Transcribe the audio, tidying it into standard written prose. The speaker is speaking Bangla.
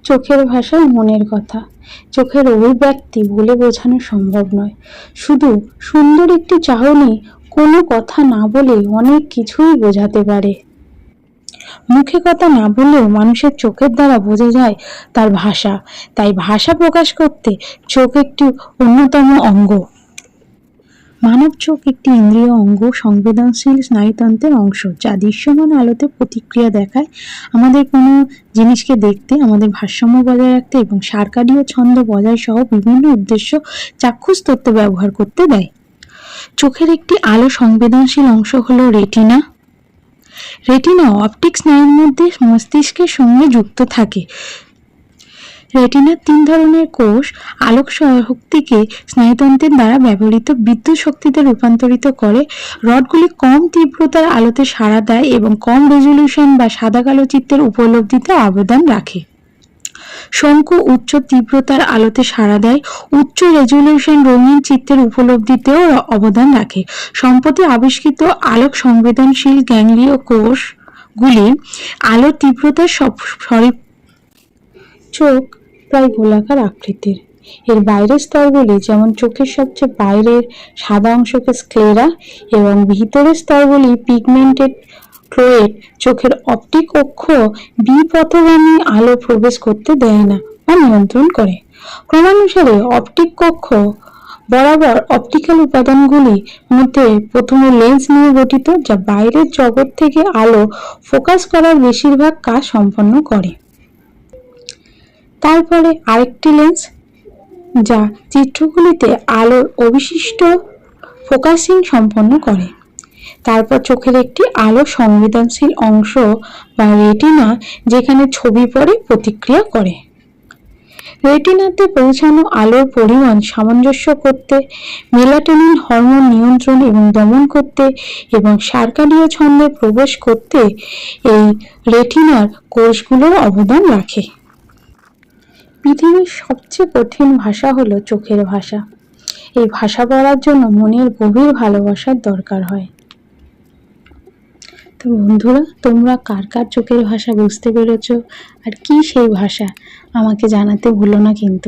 চোখের ভাষা মনের কথা। চোখের অভিব্যক্তি বলে বোঝানো সম্ভব নয়। শুধু সুন্দর একটি চাহনি কোনো কথা না বলে অনেক কিছুই বোঝাতে পারে। মুখে কথা না বললেও মানুষের চোখের দ্বারা বোঝা যায় তার ভাষা। তাই ভাষা প্রকাশ করতে চোখ একটি অন্যতম অঙ্গ। মানব চোখ একটি ইন্দ্রিয় অঙ্গ, সংবেদনশীল স্নায়ুতন্ত্রের অংশ, যা দৃশ্যমান আলোতে প্রতিক্রিয়া দেখায়, আমাদের কোনো জিনিসকে দেখতে, আমাদের ভারসাম্য বজায় রাখতে এবং সার্কাডীয় ছন্দ বজায় সহ বিভিন্ন উদ্দেশ্য চাক্ষুষ তথ্য ব্যবহার করতে দেয়। চোখের একটি আলো সংবেদনশীল অংশ হলো রেটিনা। রেটিনা অপটিক স্নায়ুর মধ্যে মস্তিষ্কের সঙ্গে যুক্ত থাকে। রেটিনার 3 ধরনের কোষ আলোক শক্তিকে স্নায়ুতন্ত্রের দ্বারা ব্যবহৃত বিদ্যুৎ শক্তিতে রূপান্তরিত করে। রডগুলি কম তীব্রতার আলোতে সাড়া দেয় এবং কম রেজলিউশন বা সাদা কালো চিত্রের উপলব্ধিতে অবদান রাখে। শঙ্কু উচ্চ তীব্রতার আলোতে সাড়া দেয়, উচ্চ রেজলিউশন রঙিন চিত্রের উপলব্ধিতেও অবদান রাখে। সম্প্রতি আবিষ্কৃত আলোক সংবেদনশীল গ্যাংলিয় কোষগুলি আলোর তীব্রতার চোখ প্রায় গোলাকার আকৃতির। এর বাইরের স্তরগুলি, যেমন চোখের সবচেয়ে বাইরের সাদা অংশকে স্ক্লেরা এবং ভিতরের স্তরগুলি পিগমেন্টেড ফ্লুইড, চোখের অপটিক অক্ষ বিপথগামী আলো প্রবেশ করতে দেয় না বা নিয়ন্ত্রণ করে। ক্রমানুসারে অপটিক কক্ষ বরাবর অপটিক্যাল উপাদানগুলির মধ্যে প্রথমে লেন্স নিয়ে গঠিত, যা বাইরের জগৎ থেকে আলো ফোকাস করার বেশিরভাগ কাজ সম্পন্ন করে। তারপরে আরেকটি লেন্স, যা চিত্রগুলিতে আলোর অবশিষ্ট ফোকাসিং সম্পন্ন করে। তারপর চোখের একটি আলো সংবেদনশীল অংশ বা রেটিনা, যেখানে ছবি পড়ে প্রতিক্রিয়া করে। রেটিনাতে পৌঁছানো আলোর পরিমাণ সামঞ্জস্য করতে, মেলাটোনিন হরমোন নিয়ন্ত্রণ এবং দমন করতে এবং সার্কাডীয় ছন্দে প্রবেশ করতে এই রেটিনার কোষগুলোর অবদান রাখে। পৃথিবীর সবচেয়ে কঠিন ভাষা হলো চোখের ভাষা। এই ভাষা পড়ার জন্য মনের গভীর ভালোবাসার দরকার হয়। তো বন্ধুরা, তোমরা কার কার চোখের ভাষা বুঝতে পেরেছো আর কি সেই ভাষা আমাকে জানাতে ভুলো না কিন্তু।